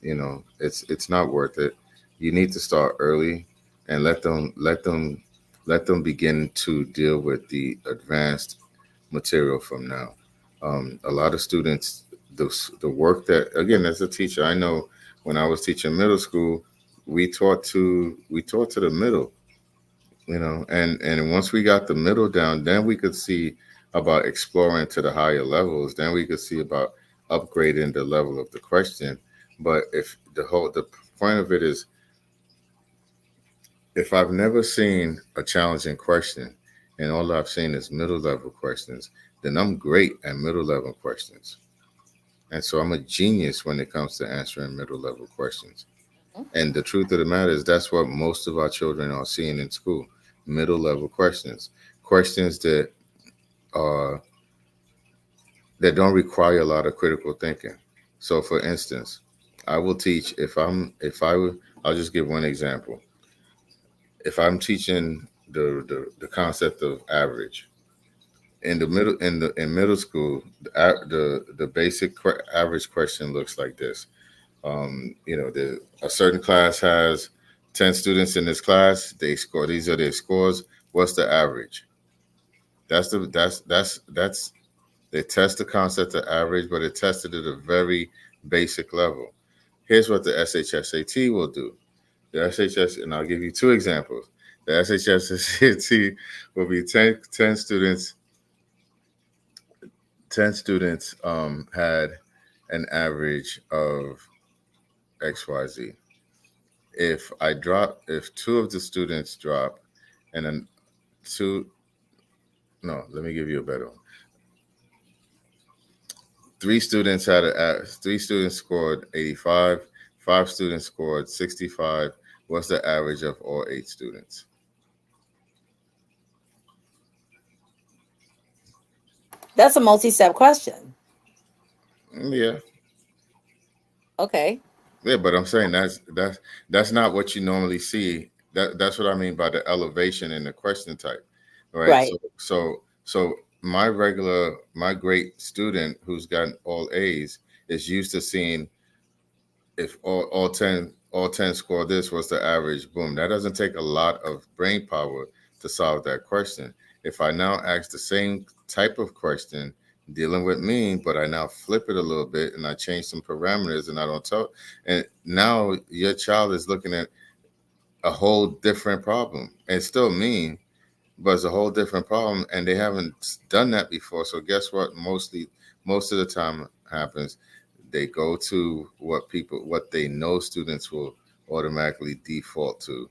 It's not worth it. You need to start early and let them begin to deal with the advanced material from now. A lot of students, the work that again as a teacher, I know when I was teaching middle school, we taught to the middle, and once we got the middle down, then we could see about exploring to the higher levels. Then we could see about upgrading the level of the question. But if the point of it is, if I've never seen a challenging question and all I've seen is middle level questions, then I'm great at middle level questions. And so I'm a genius when it comes to answering middle level questions. Mhm. And the truth of the matter is, that's what most of our children are seeing in school: middle level questions, questions uh, that don't require a lot of critical thinking. So, for instance, I will teach if I would, I'll just give one example. If I'm teaching the concept of average in middle school, the basic average question looks like this. A certain class has 10 students in this class. They score. These are their scores. What's the average? That's they test the concept of average, but it tested at a very basic level. Here's what the SHSAT will do. The SHS, and I'll give you two examples. The SHSAT will be 10 students. 10 students had an average of XYZ. If two of the students drop, and then two, no, let me give you a better one. Three students scored 85, five students scored 65. What's the average of all eight students? That's a multi-step question. Yeah, Okay, yeah, but I'm saying that's not what you normally see. That's what I mean by the elevation in the question type, right? right. So my great student who's gotten all A's is used to seeing if all ten score this, what's the average? Boom. That doesn't take a lot of brain power to solve that question. If I now ask the same type of question dealing with mean, but I now flip it a little bit and I change some parameters and I don't tell, and now your child is looking at a whole different problem. And it's still mean, but it's a whole different problem, and they haven't done that before. So guess what? Most of the time happens, they go to what they know students will automatically default to,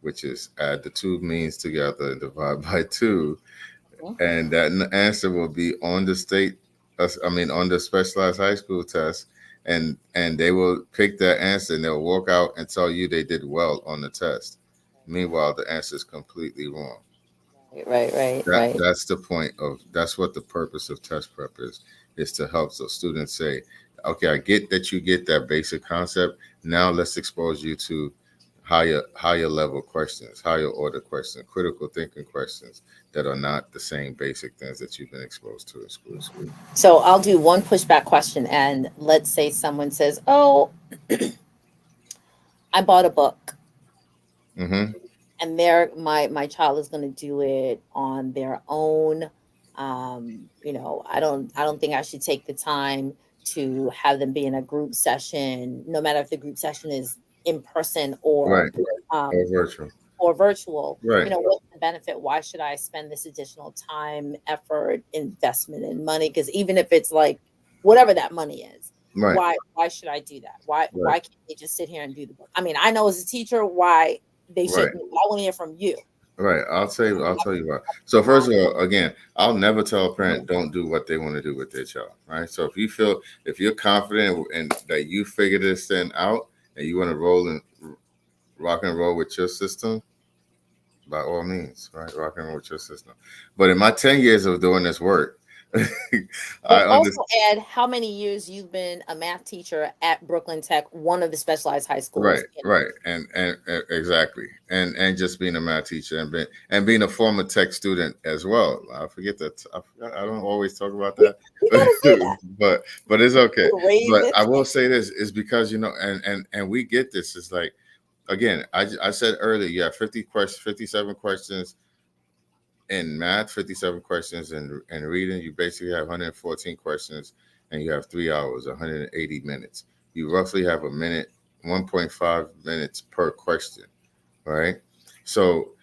which is add the two means together and divide by two, Mhm. and that answer will be on the on the specialized high school test, and they will pick their answer and they'll walk out and tell you they did well on the test. Meanwhile, the answer is completely wrong. Right. That's the point of that's what the purpose of test prep is to help so students say, okay, I get that you get that basic concept. Now let's expose you to higher level questions, higher order questions, critical thinking questions that are not the same basic things that you've been exposed to in school. So I'll do one pushback question, and let's say someone says, "Oh, I bought a book, Mm-hmm. and my child is going to do it on their own. I don't think I should take the time to have them be in a group session, no matter if the group session is in person Right. Or um, virtual. or virtual. Right. What's the benefit? Why should I spend this additional time, effort, investment, and money? Because even if it's like whatever that money is, Right. why should I do that? Why Right. can't they just sit here and do the book? I mean, I know as a teacher why they Right. shouldn't. I want to hear from you. Right. I'll tell you what. So first of all, again, I'll never tell a parent don't do what they want to do with their child. Right. So if you're confident and that you figure this thing out and you want to rock and roll with your system, by all means, right? Rock and roll with your system. But in my 10 years of doing this work, I But understand. also add how many years you've been a math teacher at Brooklyn Tech, one of the specialized high schools. Right, right, and exactly, and just being a math teacher and being a former tech student as well. I forget that. I don't always talk about We, that, we got to say that. but it's okay. Raise But it. I will say this is because and we get this. It's like again, I said earlier, you have 57 questions in math, 57 questions in reading. You basically have 114 questions, and you have 3 hours, 180 minutes. You roughly have a minute, 1.5 minutes per question, right? So,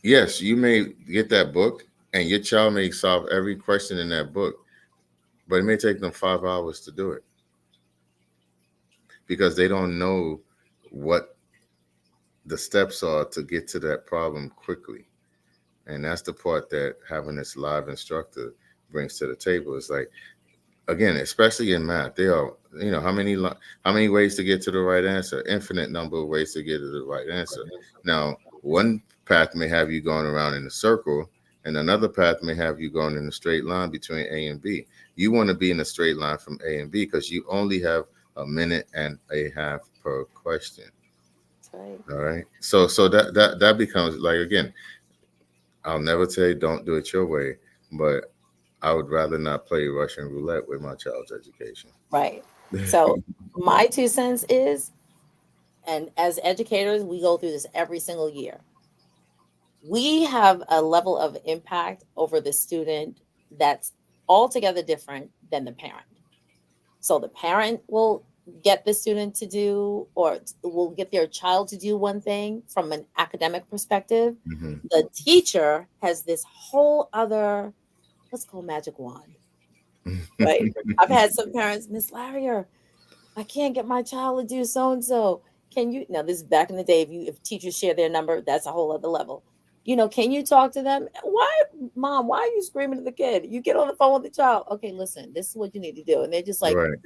yes, you may get that book, and your child may solve every question in that book, but it may take them 5 hours to do it because they don't know what the steps are to get to that problem quickly. And that's the part that having this live instructor brings to the table. Is like, again, especially in math, there are how many ways to get to the right answer? Infinite number of ways to get to the right answer. Now, one path may have you going around in a circle, and another path may have you going in a straight line between A and B. You want to be in a straight line from A and B because you only have a minute and a half per question. That's right. All right. So that becomes like, again, I'll never tell you don't do it your way, but I would rather not play Russian roulette with my child's education. Right. So my 2 cents is, and as educators, we go through this every single year. We have a level of impact over the student that's altogether different than the parent. So the parent will get the student to do, or will get their child to do one thing from an academic perspective. Hmm. The teacher has this whole other, let's call magic wand, right? I've had some parents, Miss Larrier, I can't get my child to do so and so. Can you, now this is back in the day, if teachers share their number, that's a whole other level. Can you talk to them? Why, mom, why are you screaming at the kid? You get on the phone with the child. Okay, listen, this is what you need to do. And they're just like, Right,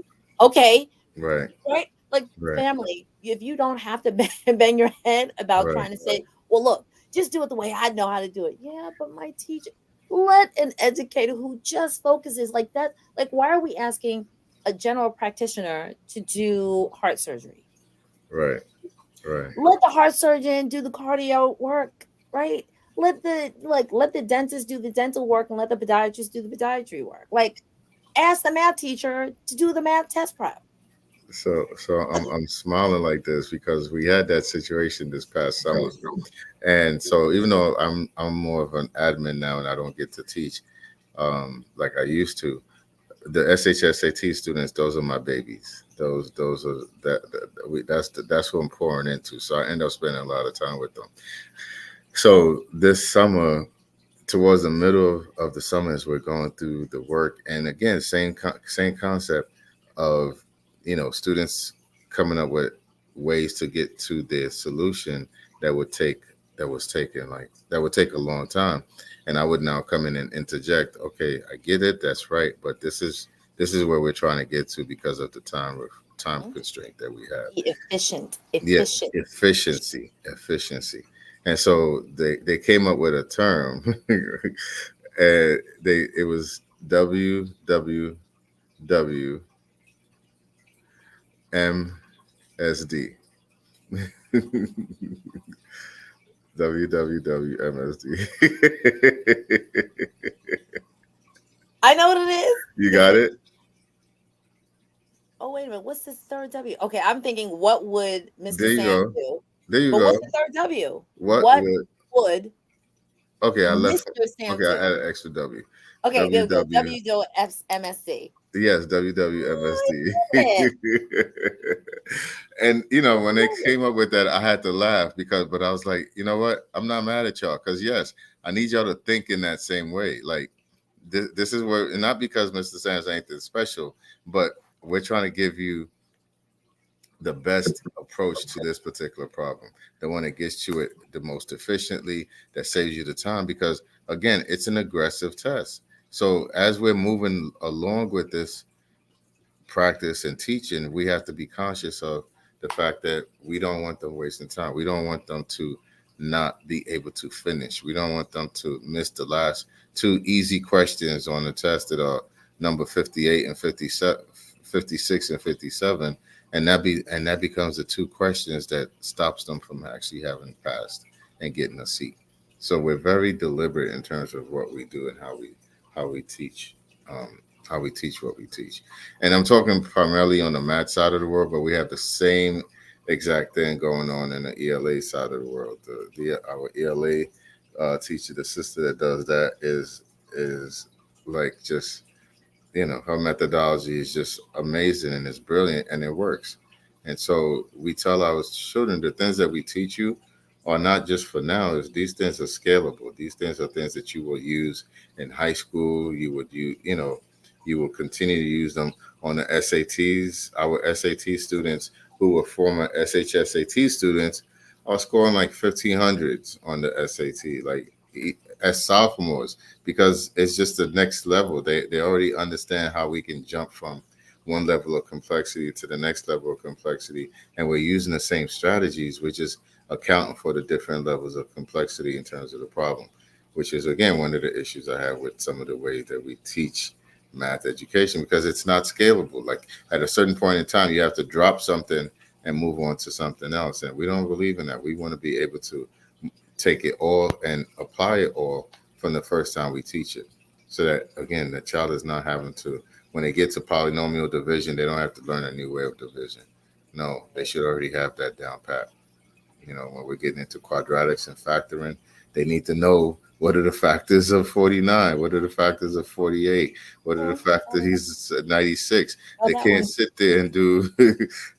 okay, right, right? Like right, family, if you don't have to bang your head about right, trying to say, well, look, just do it the way I know how to do it. Yeah, but my teacher, let an educator who just focuses like that. Like, why are we asking a general practitioner to do heart surgery? right, right, Let the heart surgeon do the cardio work, right? Let the dentist do the dental work and let the podiatrist do the podiatry work. Like, ask the math teacher to do the math test prep. so I'm smiling like this because we had that situation this past summer. And so even though I'm more of an admin now and I don't get to teach like I used to, the SHSAT students, those are my babies. Those are that's who I'm pouring into. So I end up spending a lot of time with them. So this summer, towards the middle of the summer, as we're going through the work, and again, same concept of students coming up with ways to get to their solution that would take that would take a long time, and I would now come in and interject. Okay, I get it, that's right, but This is where we're trying to get to because of the time Mhm. constraint that we have. Be efficient, Yeah, efficient. efficiency. And so they came up with a term, and it was WWWMSD. WWWMSD. I know what it is. You Is got it? it? Oh, wait a minute. What's this third W? Okay, I'm thinking, what would Mr. There you Sam go. do? There you But what's go. the third W? What What would would Okay, I left. Mr. Sam Okay, I do? added extra W. Okay, there we go. WW. W do F MSD. Yes, I WWMSD. love it. And I when they love it. came up with that, I had to laugh but I was like, you know what? I'm not mad at y'all because yes, I need y'all to think in that same way. Like this is where, and not because Mr. Sanders ain't that special, but we're trying to give you the best approach to this particular problem, the one that gets to it the most efficiently, that saves you the time. Because again, it's an aggressive test. So as we're moving along with this practice and teaching, we have to be conscious of the fact that we don't want them wasting time. We don't want them to not be able to finish. We don't want them to miss the last two easy questions on the test that are number 58 and 57, 56 and 57, and that becomes the two questions that stops them from actually having passed and getting a seat. So we're very deliberate in terms of what we do and how we teach. How we teach what we teach. And I'm talking primarily on the math side of the world, but we have the same exact thing going on in the ELA side of the world. Our ELA teacher, the sister that does that, is like just her methodology is just amazing and it's brilliant and it works. And so we tell our children the things that we teach you are not just for now. Is these things are scalable. These things are things that you will use in high school. You will continue to use them on the SATs. Our SAT students who were former SHSAT students are scoring like 1500s on the SAT, like as sophomores, because it's just the next level. They already understand how we can jump from one level of complexity to the next level of complexity, and we're using the same strategies. We're just accounting for the different levels of complexity in terms of the problem, which is again one of the issues I have with some of the ways that we teach math education, because it's not scalable. Like at a certain point in time, you have to drop something and move on to something else, and we don't believe in that. We want to be able to take it all and apply it all from the first time we teach it, so that again the child is not having to, when they get to polynomial division, they don't have to learn a new way of division. No, they should already have that down pat. When we're getting into quadratics and factoring, they need to know what are the factors of 49, what are the factors of 48, what are the Oh, factors he's 96. oh, They that can't one. sit there and do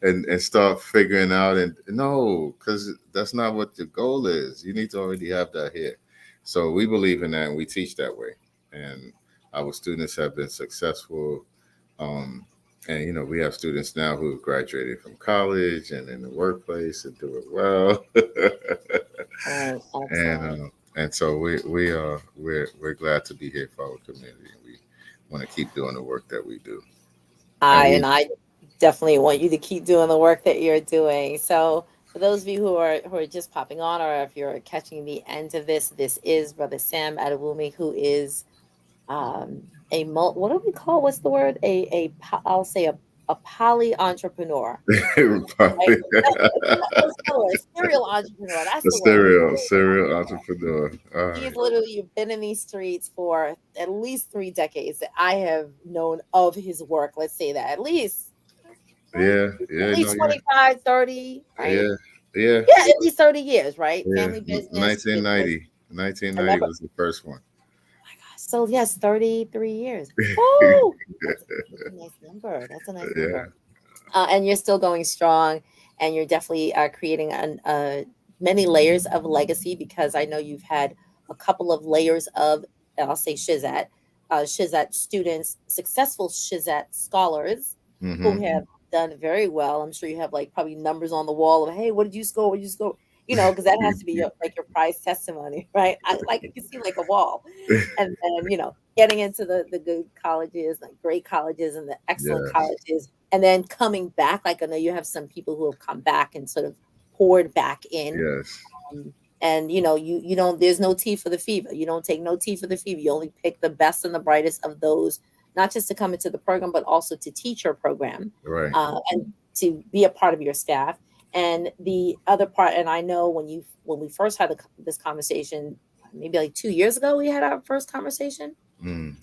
and start figuring out, and no, because that's not what the goal is. You need to already have that here. So we believe in that and we teach that way. And our students have been successful. um, and we have students now who have graduated from college and in the workplace and doing well. Oh, and excellent. so we're glad to be here for our community. And we want to keep doing the work that we do. And I definitely want you to keep doing the work that you're doing. So for those of you who are just popping on, or if you're catching the end of this, this is Brother Sam Adewumi, who is what do we call, what's the word? I'll say a poly entrepreneur. Right? probably Let's go, a serial entrepreneur. That's a the word. serial entrepreneur. All He's right. literally been in these streets for at least 3 decades that I have known of his work. Let's say that at least, right? Yeah, At yeah, no, least yeah, 25, 30, right? yeah, yeah, Yeah, at least 30 years, right? yeah. Family business, business. 1990. 1990 11. was the first one. So yes, 33 years. Oh, that's a nice number. That's a nice Yeah. number. And you're still going strong, and you're definitely creating many layers of legacy, because I know you've had a couple of layers of, I'll say Shizat students, successful Shizat scholars who Hmm. have done very well. I'm sure you have like probably numbers on the wall of, hey, what did you score? What did you score? Because that has to be your prize testimony, right? I like, you can see like a wall, and then getting into the good colleges, like great colleges and the excellent Yes. colleges, and then coming back. Like I know you have some people who have come back and sort of poured back in. Yes. um, and you don't, there's no tea for the fever. You don't take no tea for the fever. You only pick the best and the brightest of those, not just to come into the program but also to teach your program, Right. and to be a part of your staff. And the other part, and I know when we first had this conversation, maybe like 2 years ago, we had our first conversation. Mm.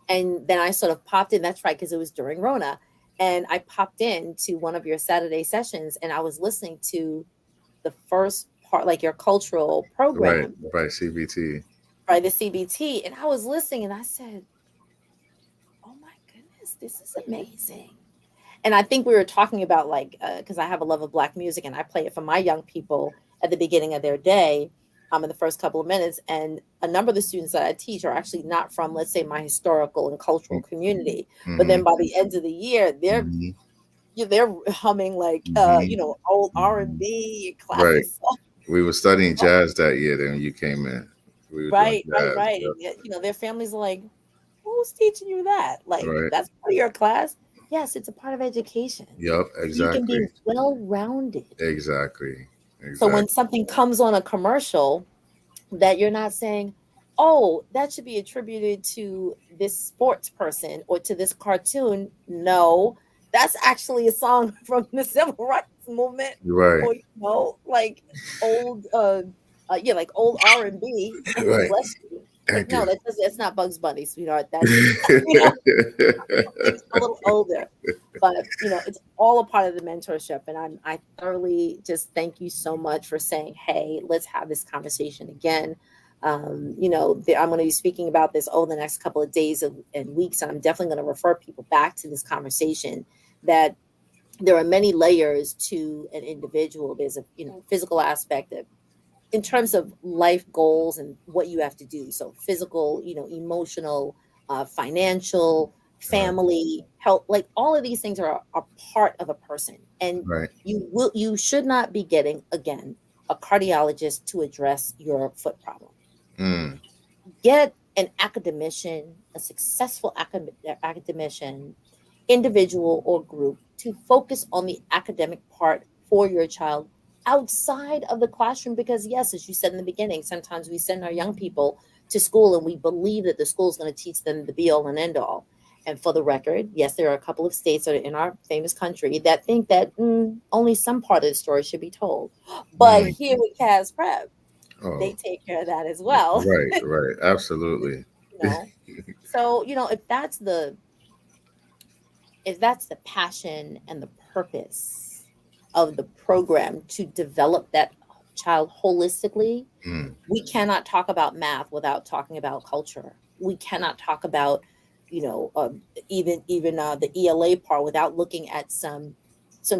And then I sort of popped in. That's right, because it was during Rona. And I popped in to one of your Saturday sessions, and I was listening to the first part, like your cultural Right. program, Right. CBT. right? The CBT. And I was listening and I said, oh my goodness, this is amazing. And I think we were talking about, like, because I have a love of Black music and I play it for my young people at the beginning of their day, in the first couple of minutes. And a number of the students that I teach are actually not from, let's say, my historical and cultural community. But Mm-hmm. then by the end of the year, Mm-hmm. they're humming like, Mm-hmm. old Hmm. R&B, classic Right. stuff. We were studying jazz that year. Then when you came in, we were doing Right, right, jazz. right. Yep. And yet, their families are like, who's teaching you that? Like, Right. that's part of your class. Yes, it's a part of education. Yep. So you can be Exactly. well-rounded. Exactly. So when Exactly. something comes on a commercial, that you're not saying, oh, that should be attributed to this sports person or to this cartoon. No, that's actually a song from the civil rights movement, Right. or like old yeah, like old R&B. Right. Bless you. Like, Thank no, you. that's not Bugs Bunny, sweetheart. That's you know something a little older. But it's all a part of the mentorship. And I thoroughly just thank you so much for saying, hey, let's have this conversation again. I'm going to be speaking about this over the next couple of days and weeks, and I'm definitely going to refer people back to this conversation, that there are many layers to an individual. There's a physical aspect of, in terms of life goals and what you have to do. So physical, emotional, financial, Right. family, health, like all of these things are part of a person. And Right. you should not be getting, again, a cardiologist to address your foot problem. Mm. Get an academician, a successful academician, individual or group, to focus on the academic part for your child outside of the classroom. Because yes, as you said in the beginning, sometimes we send our young people to school and we believe that the school is going to teach them the be all and end all. And for the record, yes, there are a couple of states that are in our famous country that think that only some part of the story should be told. But Mm. here with CAS Prep, they Oh. take care of that as well. Right. Right. Absolutely. you know so if that's the passion and the purpose of the program, to develop that child holistically, Mm. we cannot talk about math without talking about culture. We cannot talk about even the ELA part without looking at some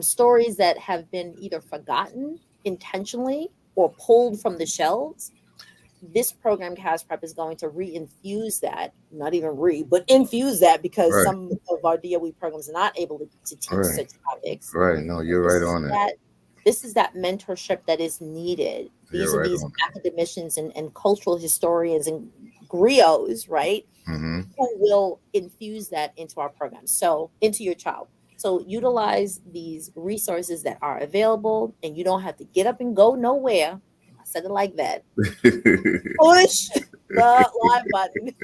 stories that have been either forgotten intentionally or pulled from the shelves. This program, CAS Prep, is going to re-infuse that, not even but infuse that, because Right. some of our DOE programs are not able to teach Right. such topics. Right. No, And you're right on it. this is that mentorship that is needed. These You're are right these on academicians and cultural historians and griots, right, it. Mm-hmm. who will infuse that into our program, so into your child. So utilize these resources that are available, and you don't have to get up and go nowhere. I said it like that. Push the live button.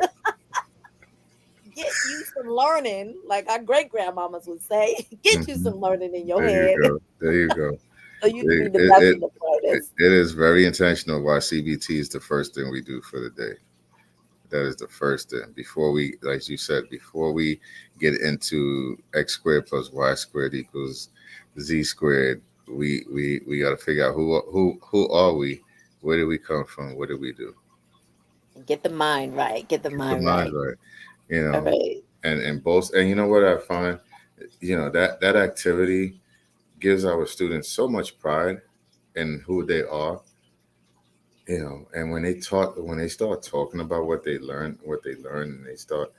Get you some learning, like our great grandmamas would say. Get you Hmm. some learning in your There you head, go. There you go. so you can be It, the best it, and the it, brightest. it is very intentional why CBT is the first thing we do for the day. That is the first thing. Before we, like you said, before we get into X squared plus Y squared equals Z squared, we got to figure out who are we, where did we come from, what did we do? Get the mind right. Get the Get the mind mind right. right, you All know. right. And both, and you know what I find, that activity gives our students so much pride in who they are, and when they start talking about what they learn, and they start,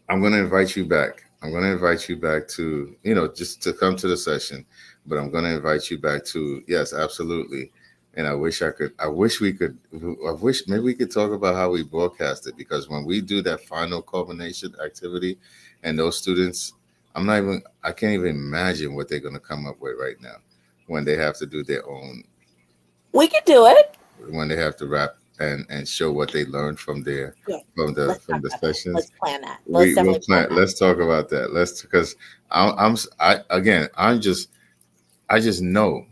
I'm going to invite you back. I'm going to invite you back to, just to come to the session, but I'm going to invite you back to, yes, absolutely. And I wish we could, I wish maybe we could talk about how we broadcast it, because when we do that final culmination activity and those students, I can't even imagine what they're going to come up with right now when they have to do their own, We can do it. when they have to rap and show what they learned from Yeah. from the sessions. Let's plan that. Let's We'll definitely plan plan. that. Let's talk about that. Because I just know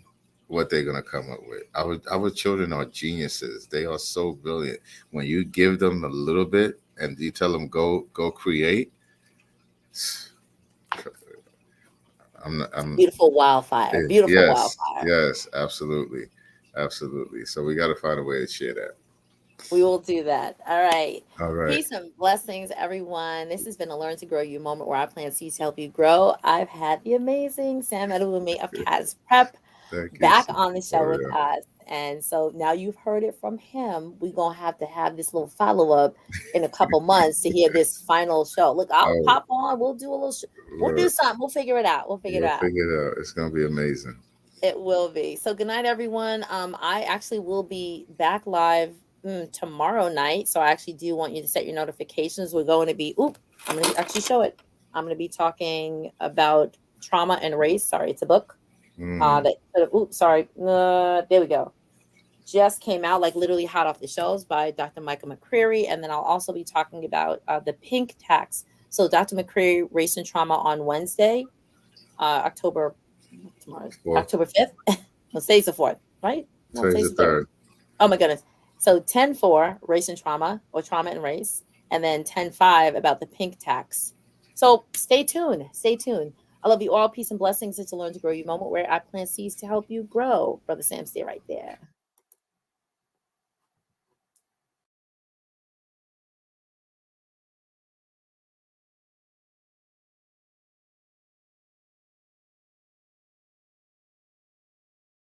what they're gonna come up with. Our children are geniuses. They are so brilliant. When you give them a little bit and you tell them go create, I'm Beautiful wildfire. Beautiful yes, wildfire. yes, absolutely, absolutely. So we got to find a way to share that. We will do that. All right. All right. Peace and blessings, everyone. This has been a Learn to Grow You moment where I plant seeds to help you grow. I've had the amazing Sam Adewumi of CAS Prep Thank you, back Sister on the show with Doriel. us. And so now you've heard it from him. We're going to have this little follow up in a couple months to hear this final show. Look, I'll Oh, pop on. We'll do a little, we'll do look, something. We'll figure it out. We'll figure it we'll out. figure it out. It's gonna be amazing. It will be. So good night, everyone. I actually will be back live tomorrow night. So I actually do want you to set your notifications. We're going to be, I'm going to actually show it. I'm going to be talking about trauma and race. Sorry, it's a book. Mm, There we go. Just came out, like literally hot off the shelves, by Dr. Michael McCreary. And then I'll also be talking about the pink tax. So Dr. McCreary, Race and Trauma on Wednesday, October, tomorrow's fourth. October 5th. No, today's the 4th, right? No, Today's today's the the 3rd. third. Oh my goodness. So 10-4, race and trauma, or trauma and race. And then 10-5 about the pink tax. So stay tuned. Stay tuned. I love you all. Peace and blessings. It's a Learn to Grow You moment where I plant seeds to help you grow. Brother Sam, stay right there.